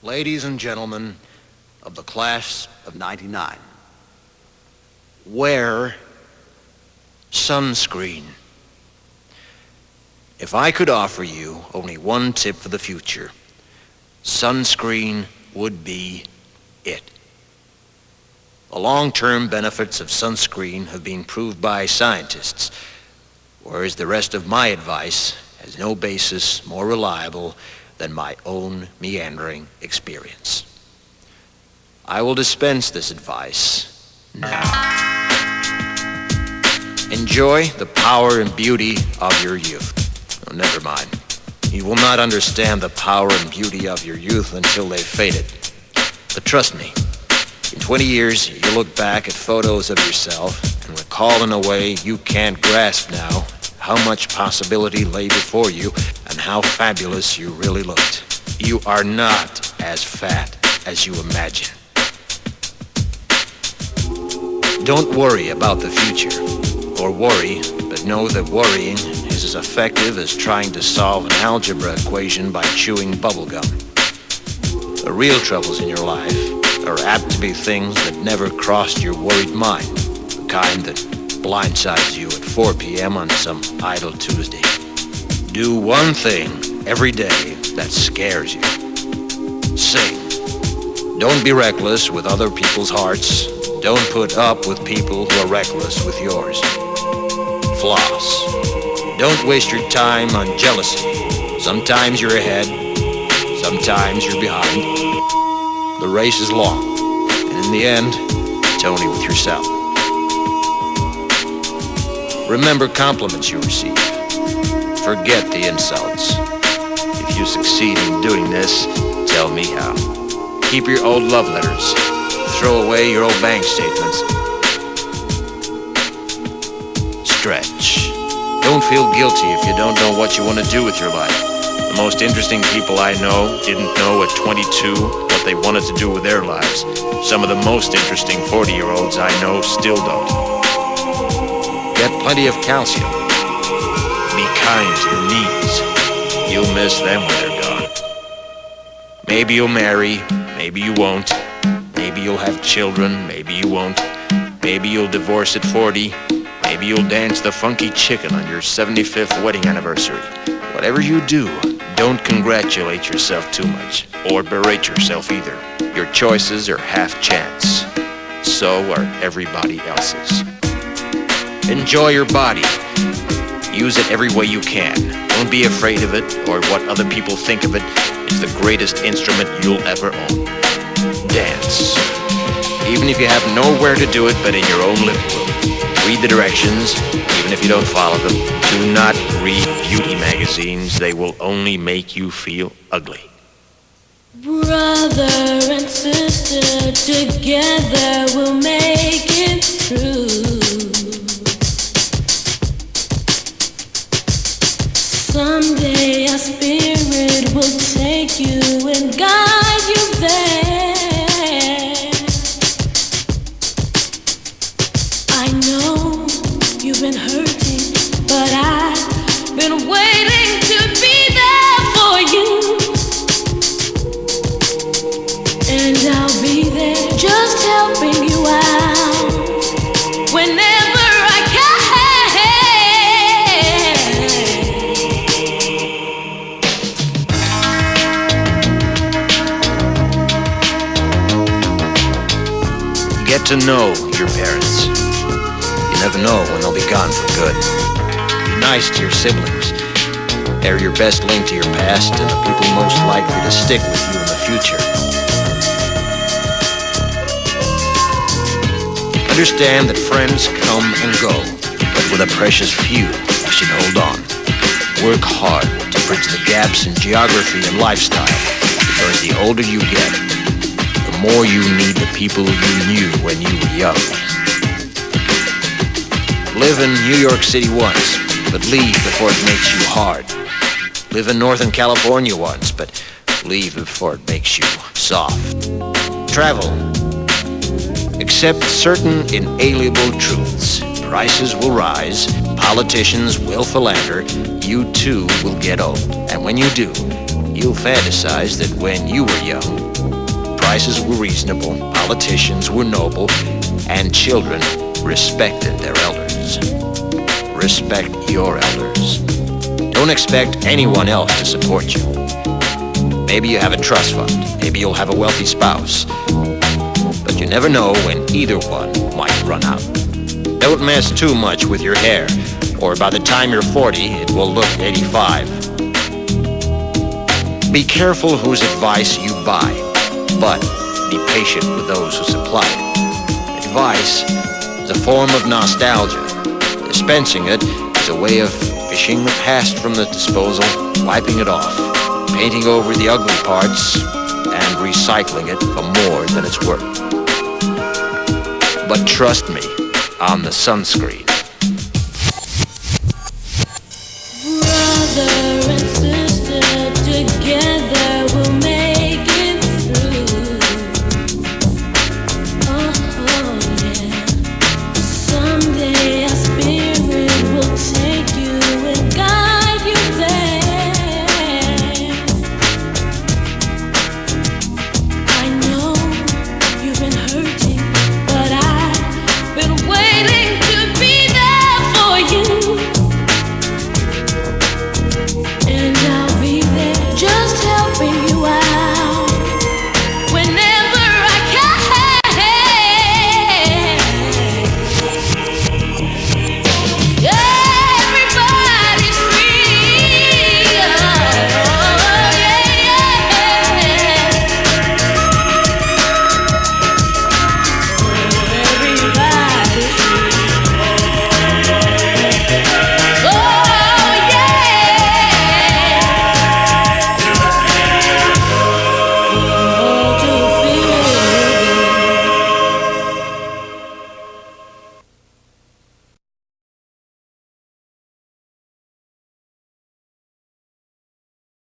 Ladies and gentlemen of the class of '99, wear sunscreen. If I could offer you only one tip for the future, sunscreen would be it. The long-term benefits of sunscreen have been proved by scientists, whereas the rest of my advice has no basis more reliable than my own meandering experience. I will dispense this advice now. Enjoy the power and beauty of your youth. Oh, never mind. You will not understand the power and beauty of your youth until they've faded. But trust me, in 20 years, you'll look back at photos of yourself and recall in a way you can't grasp now how much possibility lay before you and how fabulous you really looked. You are not as fat as you imagine. Don't worry about the future, or worry, but know that worrying is as effective as trying to solve an algebra equation by chewing bubblegum. The real troubles in your life are apt to be things that never crossed your worried mind, the kind that blindsides you at 4 p.m. on some idle Tuesday. Do one thing every day that scares you. Sing. Don't be reckless with other people's hearts. Don't put up with people who are reckless with yours. Floss. Don't waste your time on jealousy. Sometimes you're ahead, sometimes you're behind. The race is long, and in the end, it's only with yourself. Remember compliments you receive. Forget the insults. If you succeed in doing this, tell me how. Keep your old love letters. Throw away your old bank statements. Stretch. Don't feel guilty if you don't know what you want to do with your life. The most interesting people I know didn't know at 22 what they wanted to do with their lives. Some of the most interesting 40-year-olds I know still don't. Get plenty of calcium. Be kind to your knees. You'll miss them when they're gone. Maybe you'll marry, maybe you won't. Maybe you'll have children, maybe you won't. Maybe you'll divorce at 40. Maybe you'll dance the funky chicken on your 75th wedding anniversary. Whatever you do, don't congratulate yourself too much, or berate yourself either. Your choices are half chance. So are everybody else's. Enjoy your body. Use it every way you can. Don't be afraid of it or what other people think of it. It's the greatest instrument you'll ever own. Dance. Even if you have nowhere to do it but in your own living room. Read the directions, even if you don't follow them. Do not read beauty magazines. They will only make you feel ugly. Brother and sister, together we'll make it through. Someday our spirit will take you and guide you there. I know you've been hurting, but I've been waiting to be there for you. And I'll be there just helping you out whenever I can. Get to know your parents. You never know when they'll be gone for good. Be nice to your siblings. They're your best link to your past and the people most likely to stick with you in the future. Understand that friends come and go, but with a precious few, you should hold on. Work hard to bridge the gaps in geography and lifestyle, because the older you get, the more you need the people you knew when you were young. Live in New York City once, but leave before it makes you hard. Live in Northern California once, but leave before it makes you soft. Travel. Accept certain inalienable truths. Prices will rise, politicians will philander, you too will get old. And when you do, you'll fantasize that when you were young, prices were reasonable, politicians were noble, and children respected their elders. Respect your elders. Don't expect anyone else to support you. Maybe you have a trust fund. Maybe you'll have a wealthy spouse. But you never know when either one might run out. Don't mess too much with your hair, or by the time you're 40, it will look 85. Be careful whose advice you buy, but be patient with those who supply it. Advice is a form of nostalgia. Dispensing it is a way of fishing the past from the disposal, wiping it off, painting over the ugly parts, and recycling it for more than it's worth. But trust me on the sunscreen. Brother